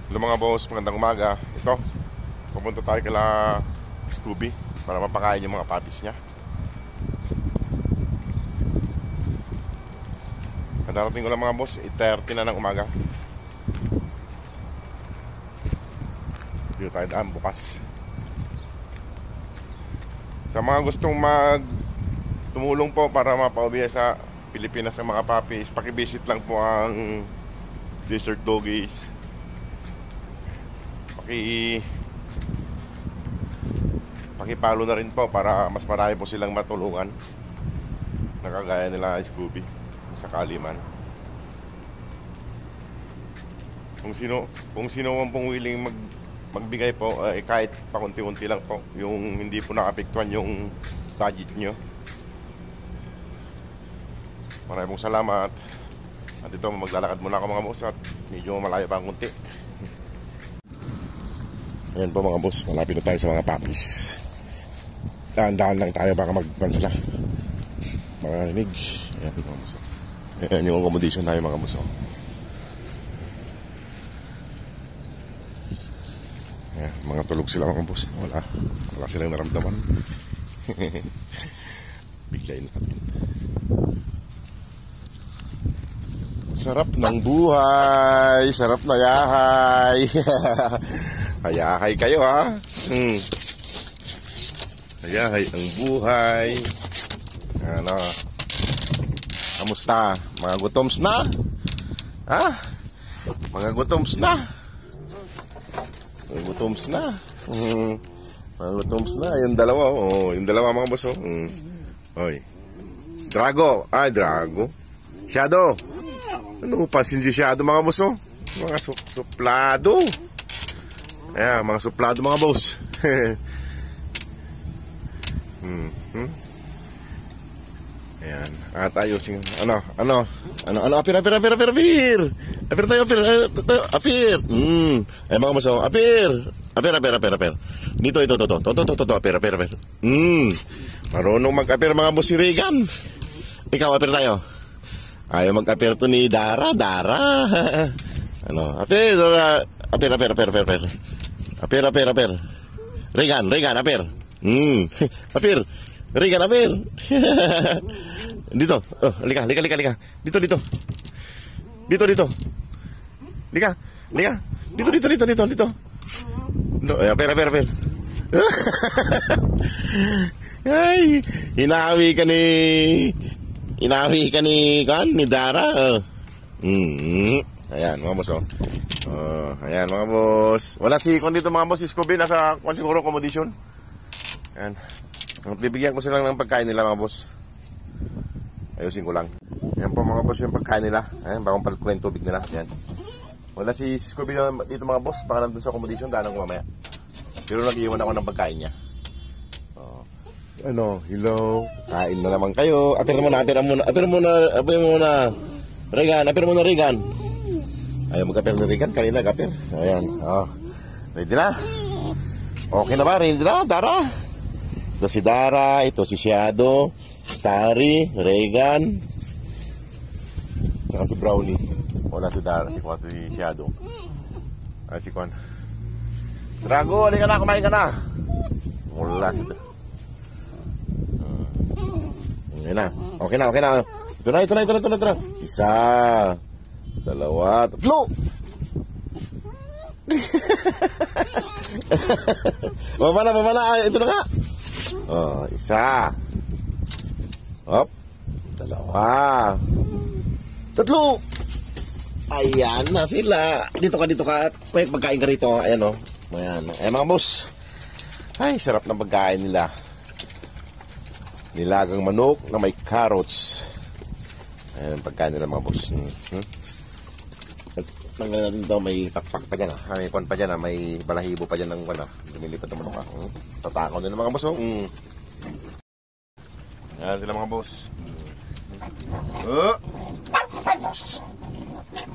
Hello mga boss, magandang umaga. Ito, pupunta tayo kala Scooby para mapakain yung mga puppies niya. Kadarating ko lang mga boss, 8:30 na ng umaga. Dito tayo daan bukas. Sa mga gustong tumulong po para mapauwi sa Pilipinas ng mga puppies, pakivisit lang po ang Desert Doggies. Pakipalo na rin po para mas marami po silang matulungan, nakagaya nila Scooby sa Kaliman. Kung sino man pong willing magbigay po, kahit pakunti-unti lang po, yung hindi po nakapektuhan yung budget nyo. Maraming pong salamat. At ito, maglalakad muna ako mga boss at medyo malayo pa ang kunti. Ayan po mga boss, malapit na tayo sa mga puppies. Dahan-dahan lang tayo baka magpansala. Marinig. Ayan mga boss. Ayan yung accommodation tayo mga boss. Ayan, mga tulog sila mga boss. Wala silang naramdaman. Biglayin natin. Sarap ng buhay. Sarap na yahay. Hayahay kayo ha. Hayahay ang buhay. Ano? Kamusta? Mga gutoms na? Ha? Mga gutoms na? Mga gutoms na? Mga gutoms na. Yung dalawa. Oh, yung dalawa mga boss. Oy. Drago. Ay, Drago. Shadow. Ano pansin si Shadow mga boss? Mga suplado. Ayan, mga suplado mga boss. Ayan, at ayusin. Ano, apir tayo. Ayan mga boss, apir. Dito, apir. Marunong mag-apir mga boss si Regan. Ikaw, apir tayo. Ayaw mag-apir to ni Dara. Ano, apir. Apir. Regan, apir. Apir. Regan, apir. Dito. Oh, lika. Dito. Lika. Dito. No, apir. Ay, inawi ka ni Dara. Ayan mga boss. Ayan mga boss. Wala si dito mga boss, si Scooby nasa siguro accommodation. Ayan. Bibigyan ko sila ng pagkain nila mga boss. Ayusin ko lang. Ayan po mga boss yung pagkain nila. Ayan, bagong palit ko yung tubig nila. Ayan. Wala si Scooby dito mga boss, baka nandun sa accommodation, daanan ko mamaya. Pero nag-iwan ako ng pagkain niya. Hello. Kain na naman kayo. Apir muna. Regan, apir muna Regan. Ayaw mag-apir na Regan, kanina nag-apir. Ayan, ready na? Okay na ba? Ready na, Dara? Ito si Dara, ito si Shadow, Starry, Regan, saka si Brownie. Wala si Dara, si Shadow. Ay, si Kwan. Drago, halika na, kumain ka na. Wala si Dara. Okay na. Ito na. Isa, dalawa, tatlo. Mamana. Ito na nga. Isa. Hop. Dalawa. Tatlo. Ayan na sila. Dito ka. Pwede magkain ka rito. Ayan Ayan mga boss. Ay, sarap ng pagkain nila. Nilagang manok na may carrots. Ayan, pagkain nila mga boss. Tanggal natin daw, may pakpak pa dyan. May kon pa dyan. May balahibo pa dyan ng lumilipad na manok. Tatakaw nila mga boss. Ayan sila mga boss.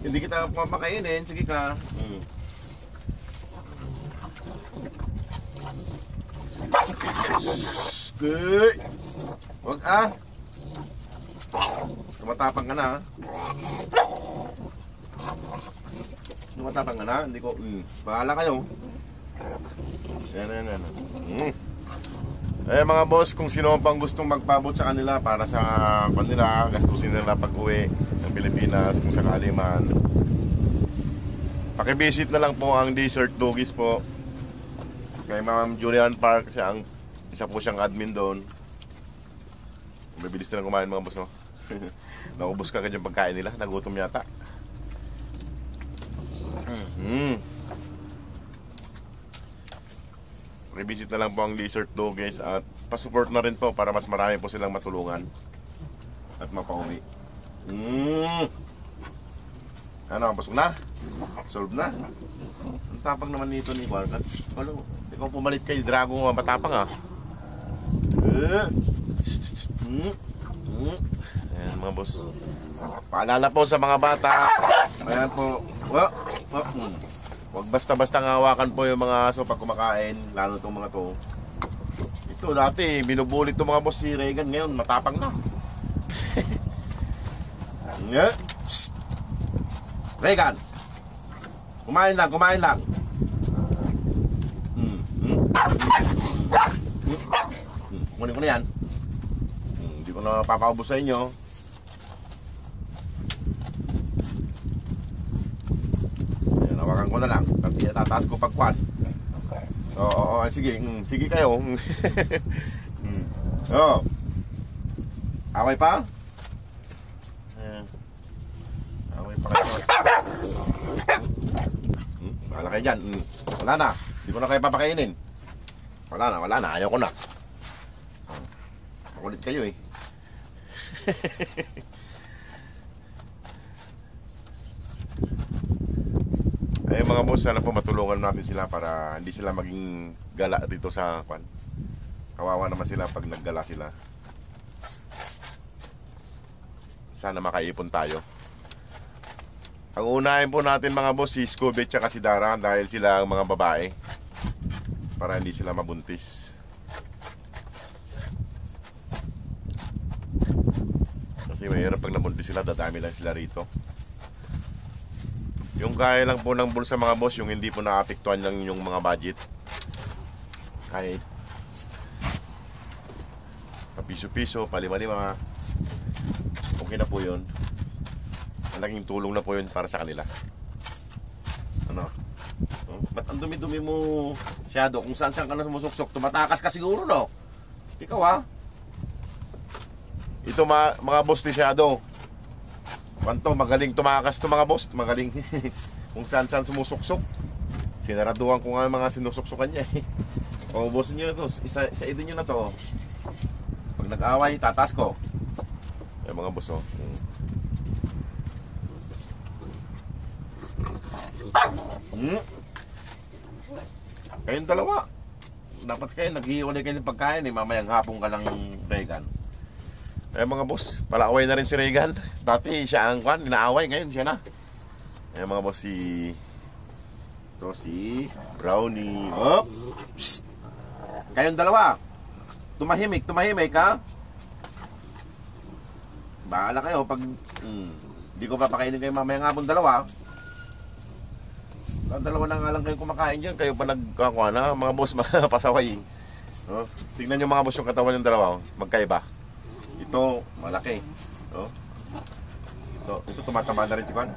Hindi kita pumapakainin. Sige ka. Good. Huwag Tumatapang ka na Matapang ka na, hindi ko, bahala kayo. Yan. Eh mga boss, kung sino pang gustong magpabot sa kanila para sa kanila, gastusin nila pag uwi ng Pilipinas kung sakali man, pakivisit na lang po ang Desert Doggies po kay Ma'am Julian Park. Siya ang isa po siyang admin doon. Mabilis na lang kumain mga boss, no? Nakubos ka yung pagkain nila, nagutom yata. Revisit na lang po ang Desert Doggies at pasupport na rin po para mas marami po silang matulungan at mapauwi. Ano, pasok na? Solve na? Ang tapang naman nito ni Juan. Ikaw pumalit kay Drago, matapang ah. Ayan mga boss. Paalala po sa mga bata. Ayan po. Huwag basta-basta hawakan po yung mga aso pag kumakain. Lalo itong mga to. Ito dati, binubulit itong mga boss si Regan. Ngayon, matapang na. Regan! Kumain lang. Kunin ko na yan. Hindi ko na papaubos sa inyo. Hawakan ko na lang. Tataas ko pagkwan. So, sige. Sige kayo. Away pa? Away pa kayo. Wala kayo dyan. Wala na. Hindi ko na kayo papakainin. Wala na. Ayaw ko na. Makulit kayo eh. Ay mga boss, sana po matulungan natin sila para hindi sila maging gala dito sa kwan. Kawawa naman sila pag naggala sila. Sana makaipon tayo. Ang unahin po natin mga boss si Scooby at si Dara dahil sila ang mga babae para hindi sila mabuntis. Kasi mahirap pag nabuntis sila, dadami lang sila rito. Yung kaya lang po ng bulsa mga boss, yung hindi po naapektuhan lang yung mga budget. Kahit papiso-piso, palima-lima, okay na po yun. Malaking tulong na po yun para sa kanila. Ano? Ba't ang dumi-dumi mo, Shadow? Kung saan-saan ka na sumusuksok, tumatakas ka siguro, no? Ikaw ha? Ito mga boss ni Shadow. Panto, magaling tumakas to mga boss. Magaling. Kung saan-saan sumusuksok. Sinaraduhan ko nga mga sinusuksukan niya eh. O boss niyo ito. Isa-idin nyo na to. Pag nag-away, tatas ko. Ay mga boss oh. Kayong dalawa. Dapat kayo naghihiwalay kayo ng pagkain eh. Mamayang hapon ka lang Regan. Eh mga boss, palaaway na rin si Regan. Dati siya ang kwan, inaaway, ngayon siya na. Eh mga boss, si Brownie. Oh! Psst! Kayong dalawa, tumahimik ha. Bahala kayo pag hindi ko papakainin kayo mamayang hapon dalawa. Dalawa na nga lang kayo kumakain dyan. Kayo pa nagkakuha na, mga boss, mga pasaway. Oh, tignan nyo mga boss yung katawan yung dalawa, magkaiba. Ito, malaki. Oh. Ito tumatama na rin si Kwan.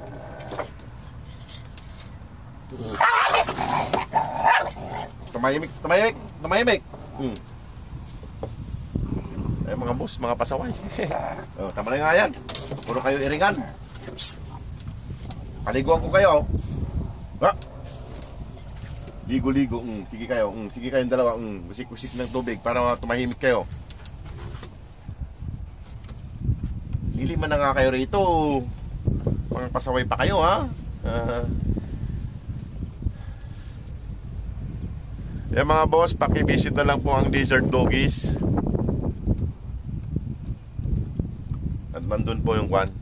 Tumahimik. Eh mga boss, mga pasaway. Oh, tama na nga yan. Puro kayo iringan. Psst. Paliguan ko kayo. Ligo-ligo. Sige kayo. Sige kayong dalawa. Kusik-kusik ng tubig para tumahimik kayo. Liliman na nga kayo rito. Mga pasaway pa kayo ha. Mga boss, pakivisit na lang po ang Desert Doggies. At nandun po yung kwan.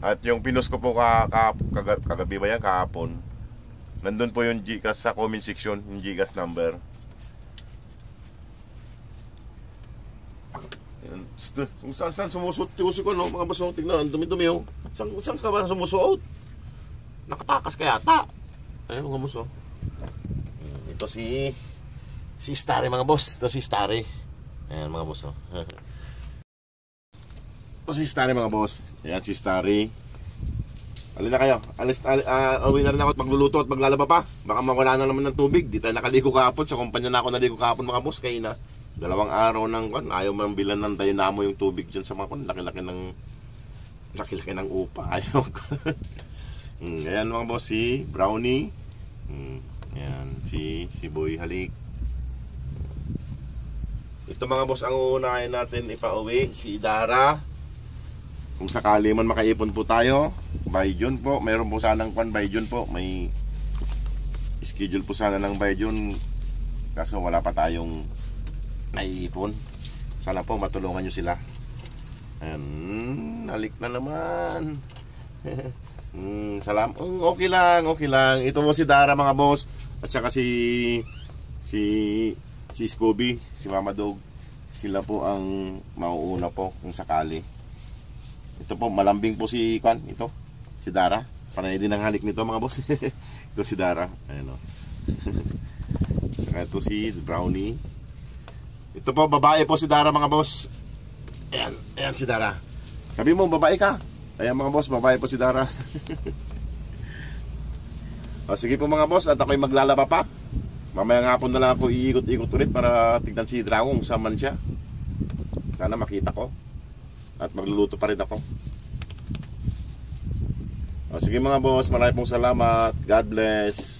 At yung pinost ko po kagabi ba yan, kahapon. Nandun po yung Gcash sa comment section, yung Gcash number. Kung saan sumusuot ko, no? Mga boss, tignan, ang dumi-dumi oh. Saan ka ba sumusuot? Nakatakas ka yata. Ayun mga boss, oh. Ito si Starry mga boss. Ito si Starry. Ayan mga boss, oh. Ito si Starry mga boss. Ayan si Starry. Alin na kayo? Uwi na rin ako at magluluto at maglalaba pa. Baka mawala na naman ng tubig. Di tayo nakaligo kahapon. Sa kumpanya na ako naligo kahapon mga boss. Kaya na 2 araw ng kwan. Ayaw man bilan ng dynamo yung tubig dyan sa mga kwan. Laki-laki ng upa. Ayaw ko. Ayan mga boss, si Brownie. Ayan, si Boy Halik. Ito mga boss, ang uunahin natin ipauwi, si Dara. Kung sakali man makaipon po tayo, by June po. Mayroon po sanang kwan by June po. May schedule po sana ng by June. Kaso wala pa tayong naiipon. Sana po matulungan nyo sila. Ayan, halik na naman. Salam. Okay lang. Ito po si Dara mga boss. At saka si Scooby, si Mama Dog. Sila po ang mauuna po kung sakali. Ito po, malambing po si Kwan, ito, si Dara. Panay din ang halik nito mga boss. Ito si Dara. Ayan o. Saka ito si Brownie. Ito po, babae po si Dara mga boss. Ayan si Dara. Sabi mo, babae ka. Ayan mga boss, babae po si Dara. O, sige po mga boss, at ako'y maglalaba pa. Mamaya nga po na lang ako iikot-ikot ulit para tignan si Drago kung saan man siya. Sana makita ko. At magluluto pa rin ako. O, sige mga boss, maraming pong salamat. God bless.